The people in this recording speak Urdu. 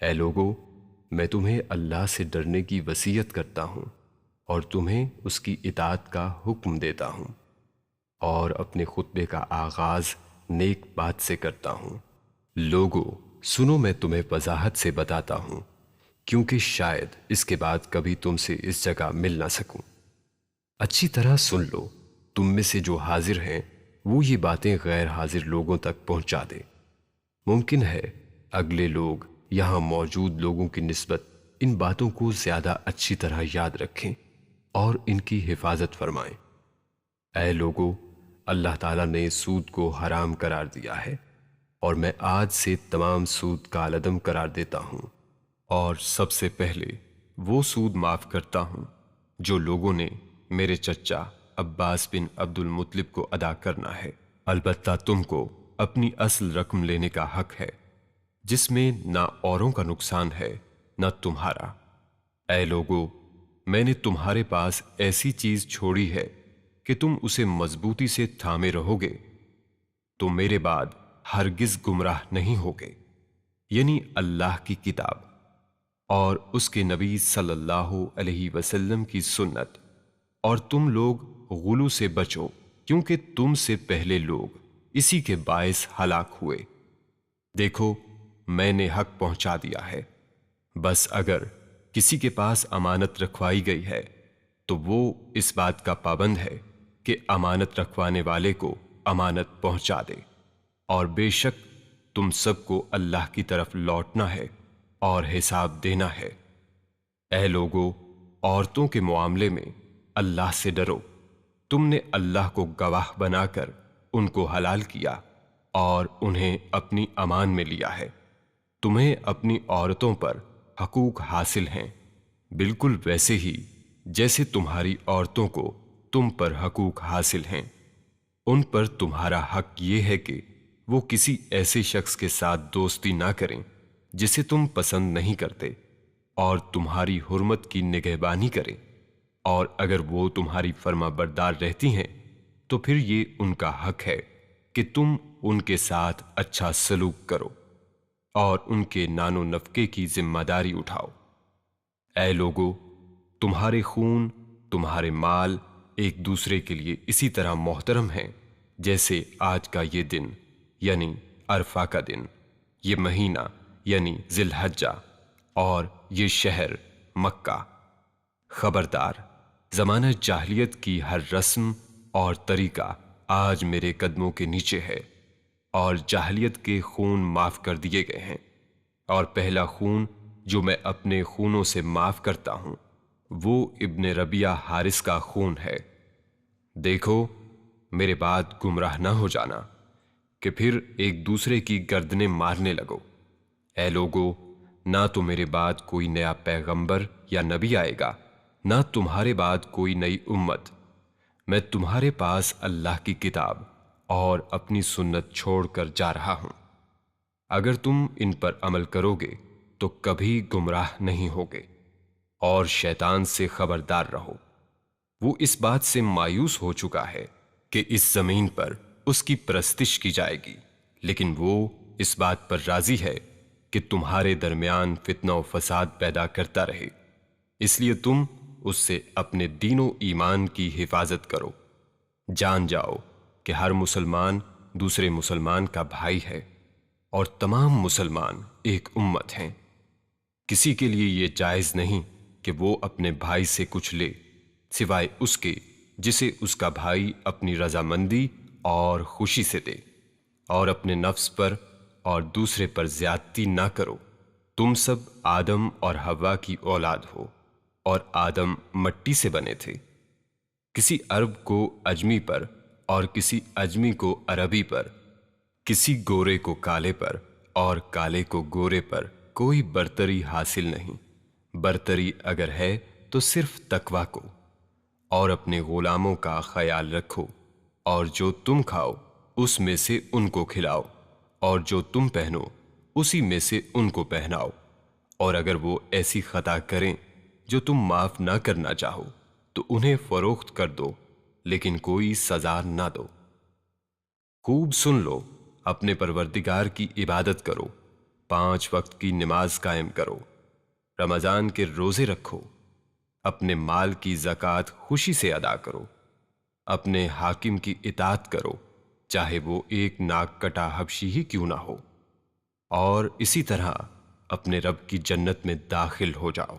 اے لوگو، میں تمہیں اللہ سے ڈرنے کی وصیت کرتا ہوں اور تمہیں اس کی اطاعت کا حکم دیتا ہوں، اور اپنے خطبے کا آغاز نیک بات سے کرتا ہوں۔ لوگو سنو، میں تمہیں وضاحت سے بتاتا ہوں، کیونکہ شاید اس کے بعد کبھی تم سے اس جگہ مل نہ سکوں۔ اچھی طرح سن لو، تم میں سے جو حاضر ہیں وہ یہ باتیں غیر حاضر لوگوں تک پہنچا دے۔ ممکن ہے اگلے لوگ یہاں موجود لوگوں کی نسبت ان باتوں کو زیادہ اچھی طرح یاد رکھیں اور ان کی حفاظت فرمائیں۔ اے لوگو، اللہ تعالیٰ نے سود کو حرام قرار دیا ہے، اور میں آج سے تمام سود کالعدم قرار دیتا ہوں، اور سب سے پہلے وہ سود معاف کرتا ہوں جو لوگوں نے میرے چچا عباس بن عبد المطلب کو ادا کرنا ہے۔ البتہ تم کو اپنی اصل رقم لینے کا حق ہے، جس میں نہ اوروں کا نقصان ہے نہ تمہارا۔ اے لوگو، میں نے تمہارے پاس ایسی چیز چھوڑی ہے کہ تم اسے مضبوطی سے تھامے رہو گے تو میرے بعد ہرگز گمراہ نہیں ہوگے، یعنی اللہ کی کتاب اور اس کے نبی صلی اللہ علیہ وسلم کی سنت، اور تم لوگ غلو سے بچو، کیونکہ تم سے پہلے لوگ اسی کے باعث ہلاک ہوئے۔ دیکھو، میں نے حق پہنچا دیا ہے، بس اگر کسی کے پاس امانت رکھوائی گئی ہے تو وہ اس بات کا پابند ہے کہ امانت رکھوانے والے کو امانت پہنچا دے، اور بے شک تم سب کو اللہ کی طرف لوٹنا ہے اور حساب دینا ہے۔ اے لوگو، عورتوں کے معاملے میں اللہ سے ڈرو۔ تم نے اللہ کو گواہ بنا کر ان کو حلال کیا اور انہیں اپنی امان میں لیا ہے۔ تمہیں اپنی عورتوں پر حقوق حاصل ہیں، بالکل ویسے ہی جیسے تمہاری عورتوں کو تم پر حقوق حاصل ہیں۔ ان پر تمہارا حق یہ ہے کہ وہ کسی ایسے شخص کے ساتھ دوستی نہ کریں جسے تم پسند نہیں کرتے، اور تمہاری حرمت کی نگہبانی کریں، اور اگر وہ تمہاری فرما بردار رہتی ہیں تو پھر یہ ان کا حق ہے کہ تم ان کے ساتھ اچھا سلوک کرو اور ان کے نان و نفقے کی ذمہ داری اٹھاؤ۔ اے لوگو، تمہارے خون، تمہارے مال ایک دوسرے کے لیے اسی طرح محترم ہیں جیسے آج کا یہ دن یعنی عرفہ کا دن، یہ مہینہ یعنی ذی الحجہ، اور یہ شہر مکہ۔ خبردار، زمانہ جاہلیت کی ہر رسم اور طریقہ آج میرے قدموں کے نیچے ہے، اور جاہلیت کے خون معاف کر دیے گئے ہیں، اور پہلا خون جو میں اپنے خونوں سے معاف کرتا ہوں وہ ابن ربیعہ حارث کا خون ہے۔ دیکھو، میرے بعد گمراہ نہ ہو جانا کہ پھر ایک دوسرے کی گردنیں مارنے لگو۔ اے لوگو، نہ تو میرے بعد کوئی نیا پیغمبر یا نبی آئے گا، نہ تمہارے بعد کوئی نئی امت۔ میں تمہارے پاس اللہ کی کتاب اور اپنی سنت چھوڑ کر جا رہا ہوں۔ اگر تم ان پر عمل کرو گے تو کبھی گمراہ نہیں ہوگے، اور شیطان سے خبردار رہو۔ وہ اس بات سے مایوس ہو چکا ہے کہ اس زمین پر اس کی پرستش کی جائے گی، لیکن وہ اس بات پر راضی ہے کہ تمہارے درمیان فتنہ و فساد پیدا کرتا رہے، اس لیے تم اس سے اپنے دین و ایمان کی حفاظت کرو۔ جان جاؤ کہ ہر مسلمان دوسرے مسلمان کا بھائی ہے، اور تمام مسلمان ایک امت ہیں۔ کسی کے لیے یہ جائز نہیں کہ وہ اپنے بھائی سے کچھ لے سوائے اس کے جسے اس کا بھائی اپنی رضامندی اور خوشی سے دے، اور اپنے نفس پر اور دوسرے پر زیادتی نہ کرو۔ تم سب آدم اور حوا کی اولاد ہو، اور آدم مٹی سے بنے تھے۔ کسی عرب کو اجمی پر اور کسی اجمی کو عربی پر، کسی گورے کو کالے پر اور کالے کو گورے پر کوئی برتری حاصل نہیں۔ برتری اگر ہے تو صرف تقویٰ کو، اور اپنے غلاموں کا خیال رکھو، اور جو تم کھاؤ اس میں سے ان کو کھلاؤ، اور جو تم پہنو اسی میں سے ان کو پہناؤ، اور اگر وہ ایسی خطا کریں جو تم معاف نہ کرنا چاہو تو انہیں فروخت کر دو، لیکن کوئی سزا نہ دو۔ خوب سن لو، اپنے پروردگار کی عبادت کرو، 5 وقت کی نماز قائم کرو، رمضان کے روزے رکھو، اپنے مال کی زکوٰۃ خوشی سے ادا کرو، اپنے حاکم کی اطاعت کرو چاہے وہ ایک ناک کٹا حبشی ہی کیوں نہ ہو، اور اسی طرح اپنے رب کی جنت میں داخل ہو جاؤ۔